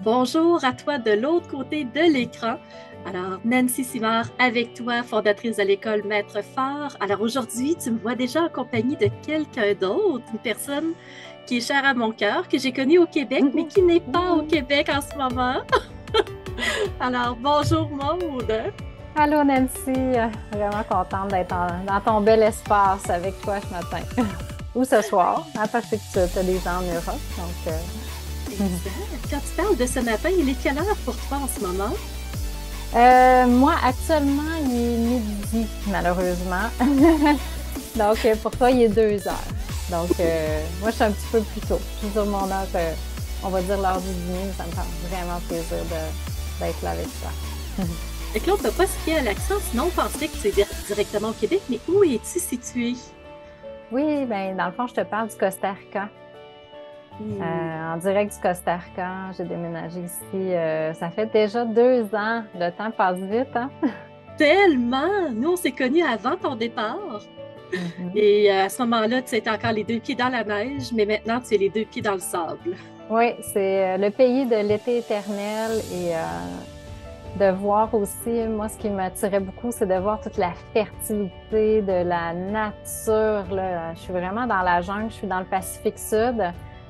Bonjour à toi de l'autre côté de l'écran. Alors, Nancy Simard avec toi, fondatrice de l'école Maître Phare. Alors aujourd'hui, tu me vois déjà en compagnie de quelqu'un d'autre, une personne qui est chère à mon cœur, que j'ai connue au Québec, mais qui n'est pas au Québec en ce moment. Alors, bonjour Maude. Allô Nancy, vraiment contente d'être dans ton bel espace avec toi ce matin. Ou ce soir, hein, parce que tu as des gens en Europe. Exact. Quand tu parles de ce matin, il est quelle heure pour toi en ce moment? Moi, actuellement, il est midi, malheureusement. Donc, pour toi, il est 2 heures. Donc, moi, je suis un petit peu plus tôt. Je suis sur mon heure, on va dire l'heure du dîner, mais ça me fait vraiment plaisir d'être là avec toi. Et que là, on ne peut pas se fier à l'accent, sinon on penserait que tu es directement au Québec, mais où es-tu situé? Oui, ben dans le fond, je te parle du Costa Rica. En direct du Costa Rica, j'ai déménagé ici. Ça fait déjà 2 ans. Le temps passe vite, hein? Tellement! Nous, on s'est connus avant ton départ. Mhm. Et à ce moment-là, tu étais encore les deux pieds dans la neige, mais maintenant, tu es les deux pieds dans le sable. Oui, c'est le pays de l'été éternel et de voir aussi, moi, ce qui m'attirait beaucoup, c'est de voir toute la fertilité de la nature, là. Je suis vraiment dans la jungle, je suis dans le Pacifique Sud.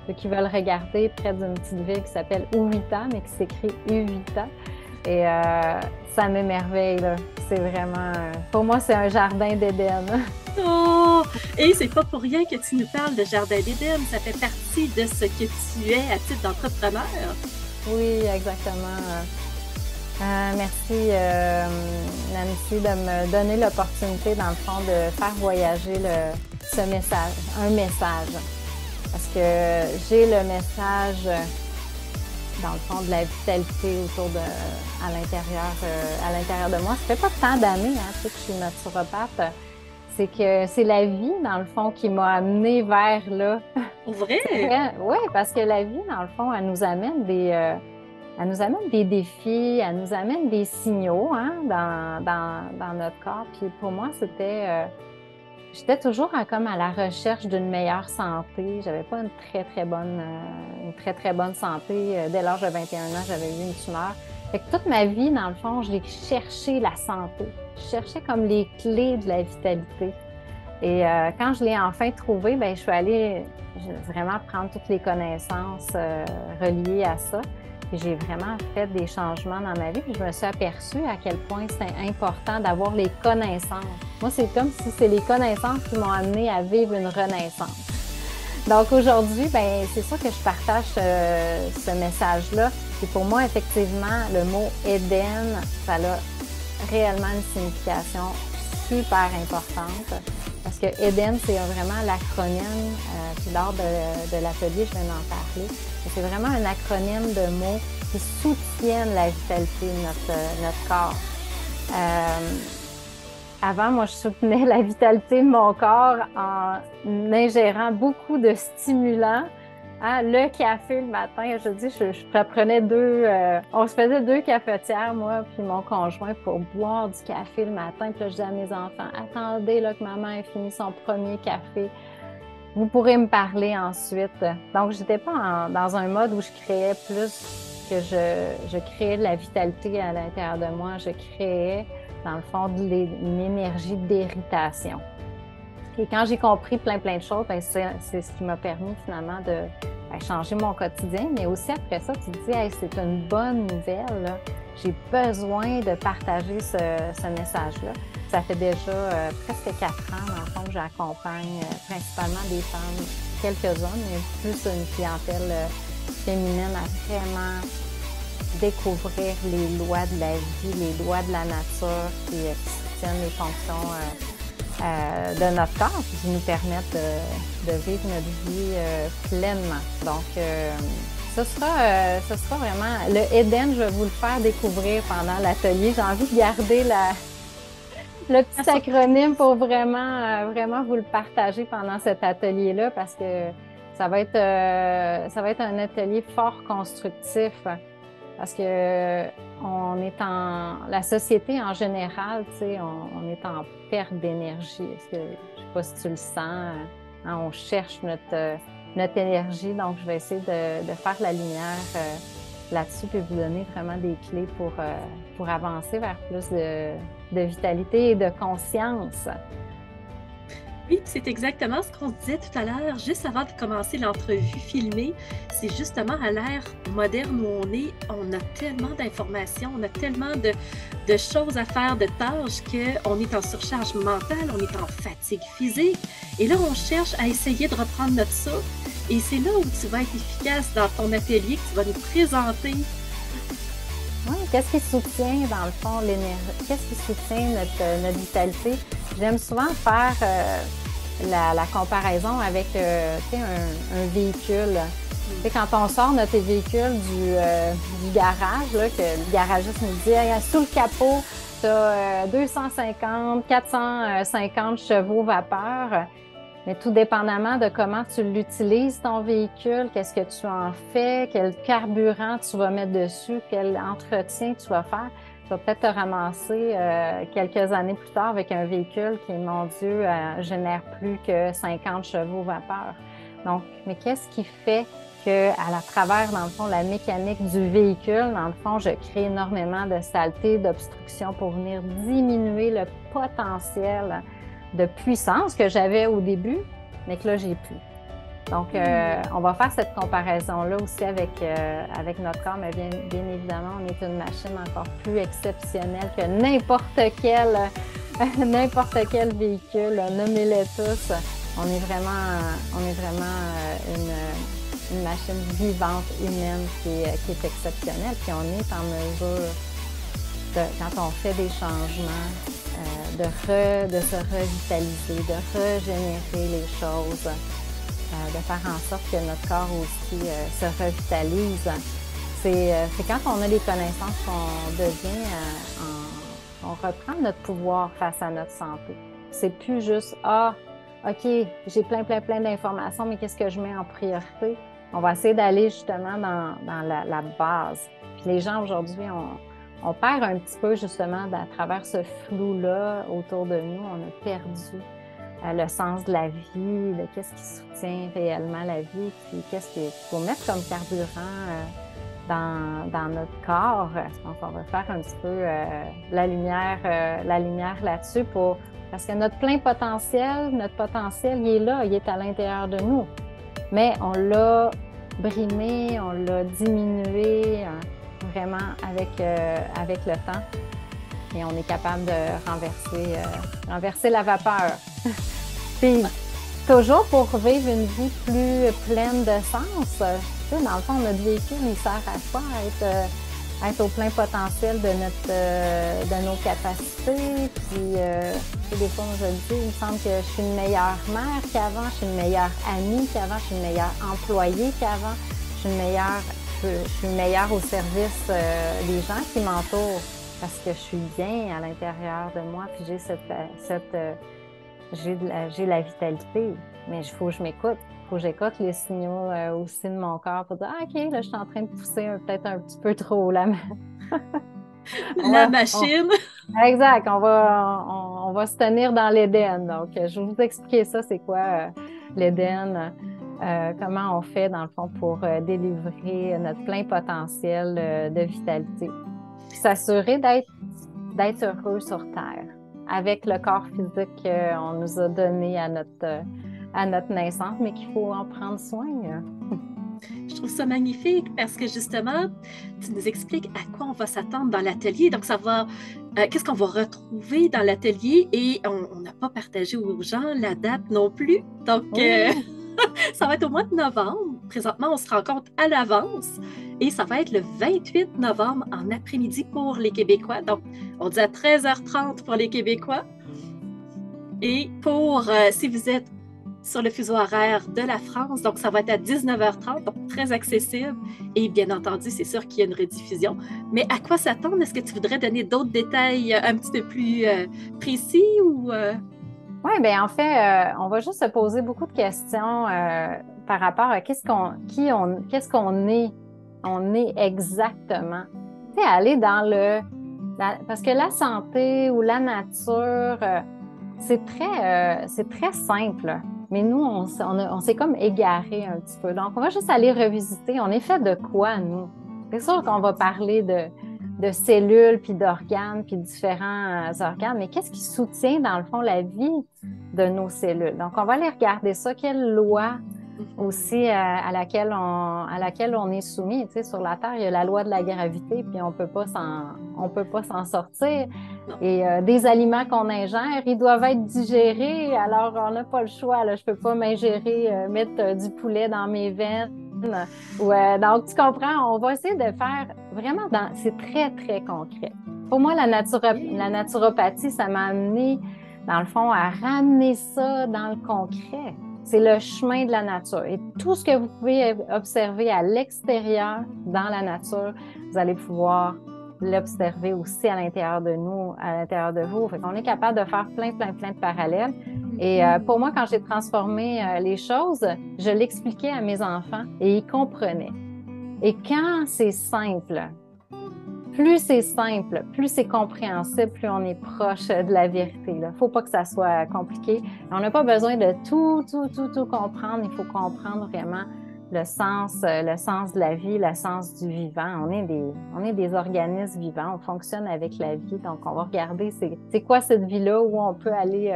Ceux qui veulent regarder près d'une petite ville qui s'appelle Uwita, mais qui s'écrit Uwita. Et ça m'émerveille, là. C'est vraiment, pour moi, c'est un jardin d'Éden. Oh! Et c'est pas pour rien que tu nous parles de Jardin d'Éden. Ça fait partie de ce que tu es à titre d'entrepreneur. Oui, exactement. Merci, Nancy, de me donner l'opportunité, dans le fond, de faire voyager ce message, un message. Parce que j'ai le message, dans le fond, de la vitalité à l'intérieur de moi. Ça fait pas tant d'années, hein, tu sais, que je suis naturopathe. C'est que c'est la vie, dans le fond, qui m'a amenée vers là. Au C'est vrai? vrai, oui, parce que la vie, dans le fond, elle nous amène des défis, elle nous amène des signaux, hein, dans notre corps. Puis pour moi, j'étais toujours comme à la recherche d'une meilleure santé. J'avais pas une très, très bonne santé. Dès l'âge de 21 ans, j'avais eu une tumeur. Fait que toute ma vie, dans le fond, j'ai cherché la santé. Je cherchais comme les clés de la vitalité. Et quand je l'ai enfin trouvé, ben, je suis allée vraiment prendre toutes les connaissances reliées à ça. Et j'ai vraiment fait des changements dans ma vie. Puis je me suis aperçue à quel point c'est important d'avoir les connaissances. Moi, c'est comme si c'est les connaissances qui m'ont amené à vivre une renaissance. Donc aujourd'hui, ben, c'est sûr que je partage ce message-là. Et pour moi, effectivement, le mot Éden, ça a réellement une signification super importante. Parce que Éden, c'est vraiment l'acronyme, puis lors de l'atelier, je viens d'en parler. C'est vraiment un acronyme de mots qui soutiennent la vitalité de notre corps. Avant, moi, je soutenais la vitalité de mon corps en ingérant beaucoup de stimulants. Hein, le café le matin, je dis, je prenais on se faisait 2 cafetières, moi, puis mon conjoint, pour boire du café le matin. Puis là, je disais à mes enfants, attendez là, que maman ait fini son premier café. Vous pourrez me parler ensuite. Donc, je n'étais pas dans un mode où je créais plus que je créais de la vitalité à l'intérieur de moi. Je créais, dans le fond, une énergie d'irritation. Et quand j'ai compris plein de choses, ben, c'est ce qui m'a permis finalement de changer mon quotidien. Mais aussi après ça, tu te dis, hey, c'est une bonne nouvelle, là. J'ai besoin de partager ce message-là. Ça fait déjà presque 4 ans, dans le fond, que j'accompagne principalement des femmes, quelques hommes, mais plus une clientèle féminine à vraiment découvrir les lois de la vie, les lois de la nature qui soutiennent les fonctions de notre corps, puis qui nous permettent de vivre notre vie pleinement. Donc, ce sera vraiment le Éden, je vais vous le faire découvrir pendant l'atelier. J'ai envie de garder le petit acronyme pour vraiment vous le partager pendant cet atelier-là parce que ça va être un atelier fort constructif parce que la société en général, tu sais, on est en perte d'énergie. Je sais pas si tu le sens, hein, on cherche notre énergie, donc je vais essayer de faire la lumière là-dessus, puis vous donner vraiment des clés pour avancer vers plus de vitalité et de conscience. Oui, c'est exactement ce qu'on se disait tout à l'heure, juste avant de commencer l'entrevue filmée. C'est justement à l'ère moderne où on a tellement d'informations, on a tellement de choses à faire, de tâches, qu'on est en surcharge mentale, on est en fatigue physique. Et là, on cherche à essayer de reprendre notre souffle. Et c'est là où tu vas être efficace dans ton atelier, que tu vas nous présenter. Oui, qu'est-ce qui soutient, dans le fond, l'énergie? Qu'est-ce qui soutient notre vitalité? J'aime souvent faire la comparaison avec un véhicule. Tu sais, quand on sort notre véhicule du garage, là, que le garagiste nous dit hey, sous le capot, tu as 250, 450 chevaux vapeur. Mais tout dépendamment de comment tu l'utilises, ton véhicule, qu'est-ce que tu en fais, quel carburant tu vas mettre dessus, quel entretien tu vas faire, tu vas peut-être te ramasser quelques années plus tard avec un véhicule qui, mon Dieu, génère plus que 50 chevaux vapeur. Donc, mais qu'est-ce qui fait qu'à travers, dans le fond, la mécanique du véhicule, dans le fond, je crée énormément de saleté, d'obstruction pour venir diminuer le potentiel de puissance que j'avais au début, mais que là, j'ai plus. Donc, on va faire cette comparaison-là aussi avec notre corps, mais bien évidemment, on est une machine encore plus exceptionnelle que n'importe quel véhicule, nommez-les tous. On est vraiment une machine vivante, humaine, qui est exceptionnelle, puis on est en mesure, quand on fait des changements, de se revitaliser, de régénérer les choses, de faire en sorte que notre corps aussi se revitalise. C'est quand on a les connaissances qu'on devient, on reprend notre pouvoir face à notre santé. C'est plus juste « Ah, OK, j'ai plein d'informations, mais qu'est-ce que je mets en priorité? » On va essayer d'aller justement dans la base. Puis les gens aujourd'hui, on perd un petit peu justement à travers ce flou-là autour de nous. On a perdu le sens de la vie, de qu'est-ce qui soutient réellement la vie, puis qu'est-ce qu'il faut mettre comme carburant dans notre corps. Donc, on va faire un petit peu la lumière là-dessus parce que notre potentiel, il est là, il est à l'intérieur de nous. Mais on l'a brimé, on l'a diminué, vraiment avec le temps. Et on est capable de renverser la vapeur. Puis, toujours pour vivre une vie plus pleine de sens. Tu sais, dans le fond, notre véhicule, il sert à quoi? À être au plein potentiel de nos capacités. Puis, des fois, moi, je le dis, il me semble que je suis une meilleure mère qu'avant, je suis une meilleure amie qu'avant, je suis une meilleure employée qu'avant, je suis meilleure au service des gens qui m'entourent parce que je suis bien à l'intérieur de moi, puis j'ai la vitalité. Mais il faut que je m'écoute. Il faut que j'écoute les signaux aussi de mon corps pour dire « Ah, OK, là, je suis en train de pousser peut-être un petit peu trop la machine. » Exact. On va se tenir dans l'Éden. Donc, je vais vous expliquer ça, c'est quoi l'Éden, comment on fait, dans le fond, pour délivrer notre plein potentiel de vitalité. Puis s'assurer d'être heureux sur Terre avec le corps physique qu'on nous a donné à notre naissance, mais qu'il faut en prendre soin. Je trouve ça magnifique parce que justement, tu nous expliques à quoi on va s'attendre dans l'atelier. Donc, ça va, qu'est-ce qu'on va retrouver dans l'atelier et on n'a pas partagé aux gens la date non plus. Donc, ça va être au mois de novembre. Présentement, on se rencontre à l'avance et ça va être le 28 novembre en après-midi pour les Québécois. Donc, on dit à 13h30 pour les Québécois. Et pour, si vous êtes sur le fuseau horaire de la France, donc ça va être à 19h30, donc très accessible. Et bien entendu, c'est sûr qu'il y a une rediffusion. Mais à quoi s'attendre? Est-ce que tu voudrais donner d'autres détails un petit peu plus précis ou... Oui, bien en fait, on va juste se poser beaucoup de questions par rapport à qu'est-ce qu'on est. On est exactement. Tu sais, aller dans parce que la santé ou la nature, c'est très simple. Mais nous, on s'est comme égaré un petit peu. Donc, on va juste aller revisiter. On est fait de quoi, nous? C'est sûr qu'on va parler de cellules, puis d'organes, puis différents organes, mais qu'est-ce qui soutient, dans le fond, la vie de nos cellules? Donc, on va aller regarder ça. Quelle loi aussi à laquelle on est soumis? Tu sais, sur la Terre, il y a la loi de la gravité, puis on peut pas s'en sortir. Et des aliments qu'on ingère, ils doivent être digérés, alors on n'a pas le choix. Là. Je peux pas m'ingérer, mettre du poulet dans mes veines. Donc, tu comprends, on va essayer de faire vraiment c'est très, très concret. Pour moi, la naturopathie, ça m'a amené, dans le fond, à ramener ça dans le concret. C'est le chemin de la nature. Et tout ce que vous pouvez observer à l'extérieur, dans la nature, vous allez pouvoir l'observer aussi à l'intérieur de nous, à l'intérieur de vous. Fait qu'on est capable de faire plein de parallèles. Et pour moi, quand j'ai transformé les choses, je l'expliquais à mes enfants et ils comprenaient. Et quand c'est simple, plus c'est compréhensible, plus on est proche de la vérité. Il ne faut pas que ça soit compliqué. On n'a pas besoin de tout comprendre. Il faut comprendre vraiment le sens de la vie, le sens du vivant. On est des organismes vivants, on fonctionne avec la vie, donc on va regarder c'est quoi cette vie-là, où on peut aller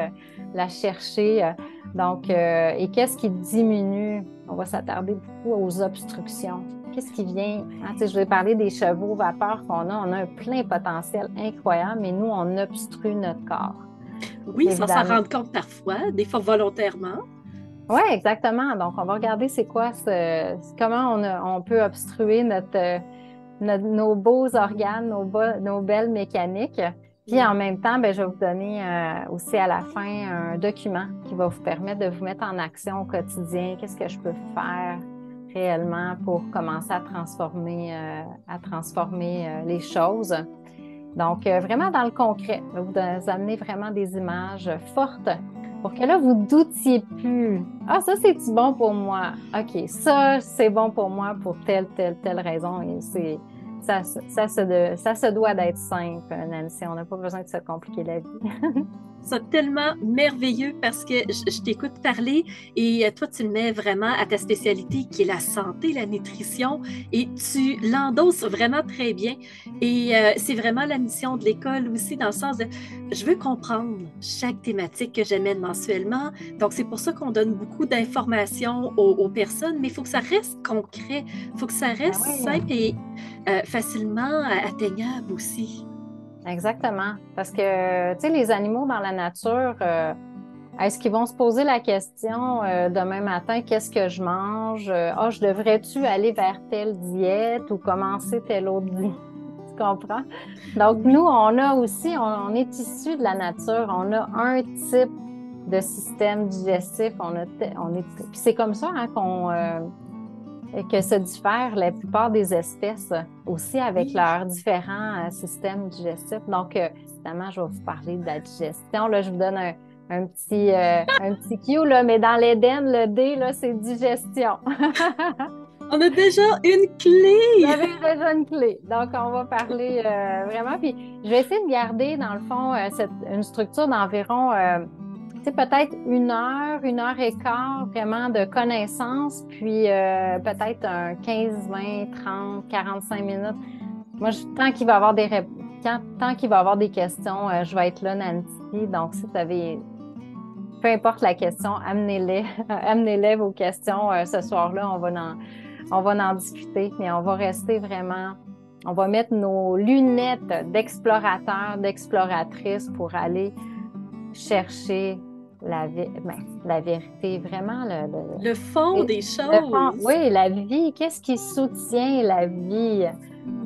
la chercher. Et qu'est-ce qui diminue? On va s'attarder beaucoup aux obstructions. Qu'est-ce qui vient? Je vais parler des chevaux vapeur qu'on a. On a un plein potentiel incroyable, mais nous, on obstrue notre corps. Oui, sans s'en rendre compte parfois, des fois volontairement. Oui, exactement. Donc, on va regarder comment on peut obstruer nos beaux organes, nos belles mécaniques. Puis, en même temps, je vais vous donner aussi à la fin un document qui va vous permettre de vous mettre en action au quotidien. Qu'est-ce que je peux faire réellement pour commencer à transformer les choses. Donc, vraiment dans le concret, vous amener vraiment des images fortes pour que là, vous ne doutiez plus. Ah, ça, c'est-tu bon pour moi? OK, ça, c'est bon pour moi pour telle raison. Et ça se doit d'être simple, Nancy. On n'a pas besoin de se compliquer la vie. C'est tellement merveilleux parce que je t'écoute parler et toi, tu le mets vraiment à ta spécialité qui est la santé, la nutrition et tu l'endosses vraiment très bien. Et c'est vraiment la mission de l'école aussi dans le sens de je veux comprendre chaque thématique que j'amène mensuellement. Donc, c'est pour ça qu'on donne beaucoup d'informations aux personnes, mais il faut que ça reste concret, il faut que ça reste simple et facilement atteignable aussi. Exactement. Parce que, tu sais, les animaux dans la nature, est-ce qu'ils vont se poser la question demain matin, qu'est-ce que je mange? Je devrais-tu aller vers telle diète ou commencer telle autre diète? Tu comprends? Donc, nous, on a aussi, on est issus de la nature. On a un type de système digestif. Puis c'est comme ça que se diffèrent la plupart des espèces aussi avec leurs différents systèmes digestifs. Donc, évidemment, je vais vous parler de la digestion. Là, je vous donne un petit cue, là, mais dans l'Éden, le D, là, c'est digestion. On a déjà une clé! Vous avez déjà une clé. Donc, on va parler vraiment. Puis, je vais essayer de garder, dans le fond, une structure d'environ peut-être 1 heure et quart vraiment de connaissances, puis peut-être un 15, 20, 30, 45 minutes. Moi, tant qu'il va y avoir des questions, je vais être là, Nancy. Donc, si vous avez, peu importe la question, amenez-les vos questions. Ce soir-là, on va en discuter, mais on va rester vraiment, on va mettre nos lunettes d'explorateurs, d'exploratrices pour aller chercher la vérité, vraiment le fond des choses. Oui, la vie. Qu'est-ce qui soutient la vie?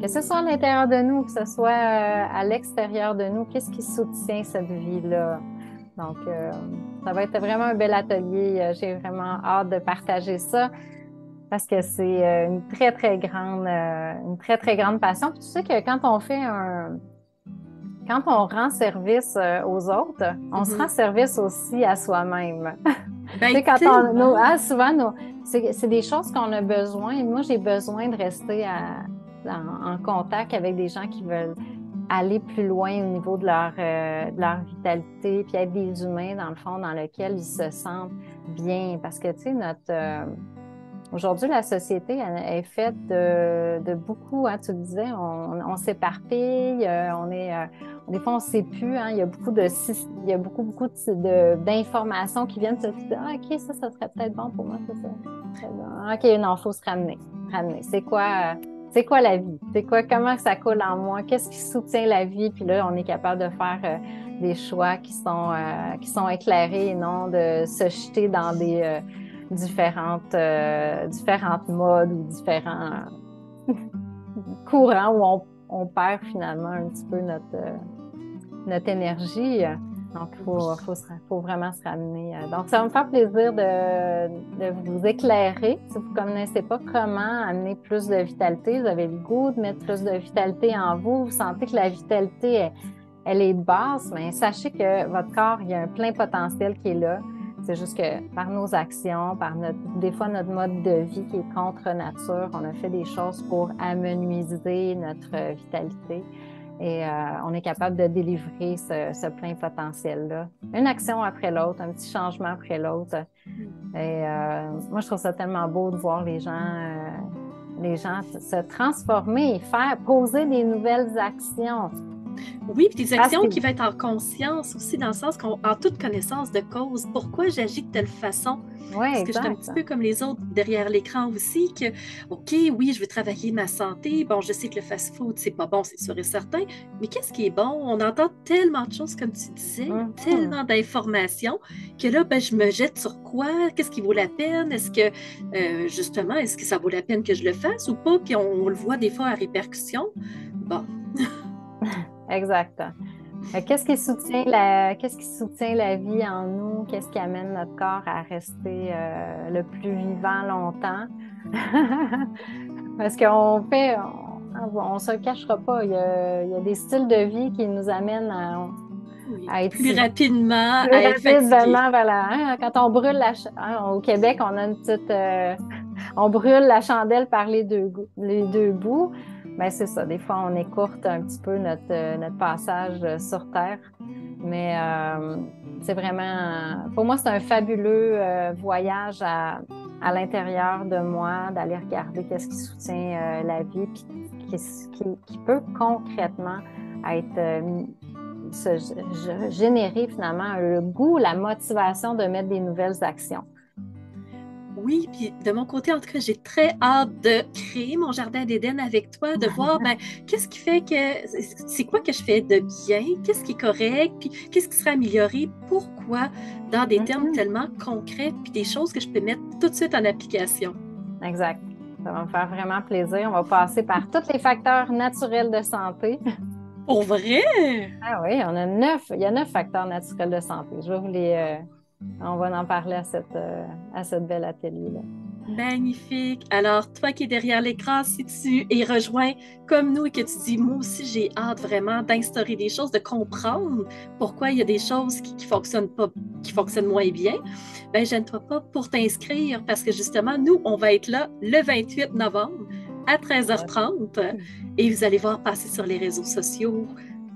Que ce soit à l'intérieur de nous, que ce soit à l'extérieur de nous, qu'est-ce qui soutient cette vie-là? Donc, ça va être vraiment un bel atelier. J'ai vraiment hâte de partager ça parce que c'est une très, très grande passion. Puis tu sais que quand on rend service aux autres, on se rend service aussi à soi-même. Souvent, c'est des choses qu'on a besoin. Moi, j'ai besoin de rester en contact avec des gens qui veulent aller plus loin au niveau de leur vitalité, puis être des humains, dans le fond, dans lequel ils se sentent bien. Parce que, tu sais, aujourd'hui, la société est faite de beaucoup, hein, tu le disais, on s'éparpille, des fois, on ne sait plus, hein, il y a beaucoup d'informations qui viennent se dire, ah, OK, ça serait peut-être bon pour moi, ça. OK, non, il faut se ramener. C'est quoi la vie? Comment ça coule en moi? Qu'est-ce qui soutient la vie? Puis là, on est capable de faire des choix qui sont éclairés et non de se jeter dans des différentes modes ou différents courants où on perd finalement un petit peu notre énergie. Donc, faut vraiment se ramener. Donc, ça va me faire plaisir de vous éclairer. Si vous ne connaissez pas comment amener plus de vitalité, vous avez le goût de mettre plus de vitalité en vous, vous sentez que la vitalité, elle est basse, mais sachez que votre corps, il y a un plein potentiel qui est là. C'est juste que par nos actions, des fois notre mode de vie qui est contre nature, on a fait des choses pour amenuiser notre vitalité. Et on est capable de délivrer ce plein potentiel-là. Une action après l'autre, un petit changement après l'autre. Et moi, je trouve ça tellement beau de voir les gens se transformer et poser des nouvelles actions. Oui, puis des actions qui vont être en conscience aussi, dans le sens qu'en toute connaissance de cause. Pourquoi j'agis de telle façon? Oui, parce que je suis un petit peu comme les autres derrière l'écran aussi, que, OK, oui, je veux travailler ma santé. Bon, je sais que le fast-food, c'est pas bon, c'est sûr et certain. Mais qu'est-ce qui est bon? On entend tellement de choses, comme tu disais, tellement d'informations, que là, ben, je me jette sur quoi? Qu'est-ce qui vaut la peine? Est-ce que, justement, est-ce que ça vaut la peine que je le fasse ou pas? Puis on le voit des fois à répercussion. Bon. Exact. Qu'est-ce qui soutient la vie en nous? Qu'est-ce qui amène notre corps à rester le plus vivant longtemps? Parce qu'on on se le cachera pas. Il y a des styles de vie qui nous amènent à être plus rapidement, à être fatigué. Voilà, hein? Quand on brûle au Québec, on a on brûle la chandelle par les deux bouts. Ben, c'est ça. Des fois, on écourte un petit peu notre passage sur Terre. Mais c'est vraiment... Pour moi, c'est un fabuleux voyage à l'intérieur de moi, d'aller regarder qu'est-ce qui soutient la vie, puis qui peut concrètement être... générer finalement le goût, la motivation de mettre des nouvelles actions. Oui, puis de mon côté, en tout cas, j'ai très hâte de créer mon jardin d'Éden avec toi, de voir ben, qu'est-ce qui fait c'est quoi que je fais de bien, qu'est-ce qui est correct, puis qu'est-ce qui sera amélioré, pourquoi, dans des termes tellement concrets, puis des choses que je peux mettre tout de suite en application. Exact. Ça va me faire vraiment plaisir. On va passer par tous les facteurs naturels de santé. Pour vrai? Ah oui, il y a 9 facteurs naturels de santé. Je vais vous on va en parler à cette belle atelier-là. Magnifique. Alors, toi qui es derrière l'écran, si tu es rejoint comme nous et que tu dis, moi aussi, j'ai hâte vraiment d'instaurer des choses, de comprendre pourquoi il y a des choses qui fonctionnent pas, qui fonctionnent moins bien, ben gêne-toi pas pour t'inscrire parce que justement, nous, on va être là le 28 novembre à 13h30 et vous allez voir passer sur les réseaux sociaux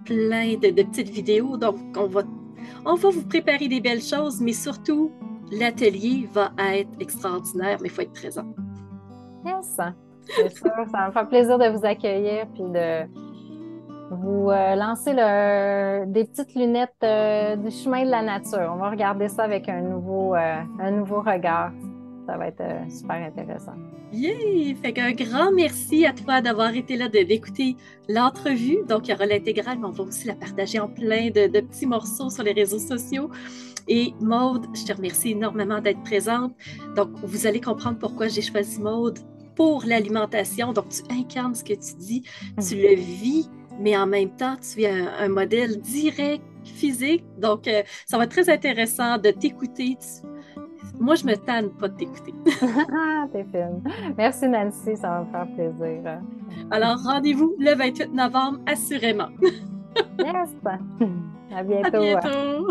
plein de petites vidéos. Donc, on va vous préparer des belles choses, mais surtout, l'atelier va être extraordinaire, mais il faut être présent. Yes, c'est sûr. Ça me fait plaisir de vous accueillir puis de vous lancer des petites lunettes du chemin de la nature. On va regarder ça avec un nouveau regard. Ça va être super intéressant. Yeah! Fait qu'un grand merci à toi d'avoir été là, d'écouter l'entrevue. Donc, il y aura l'intégrale, mais on va aussi la partager en plein de petits morceaux sur les réseaux sociaux. Et Maude, je te remercie énormément d'être présente. Donc, vous allez comprendre pourquoi j'ai choisi Maude pour l'alimentation. Donc, tu incarnes ce que tu dis, tu le vis, mais en même temps, tu es un modèle direct, physique. Donc, ça va être très intéressant de t'écouter. Moi, je me tanne pas de t'écouter. T'es fine. Merci Nancy, ça va me faire plaisir. Alors, rendez-vous le 28 novembre, assurément. Yes! À bientôt. À bientôt.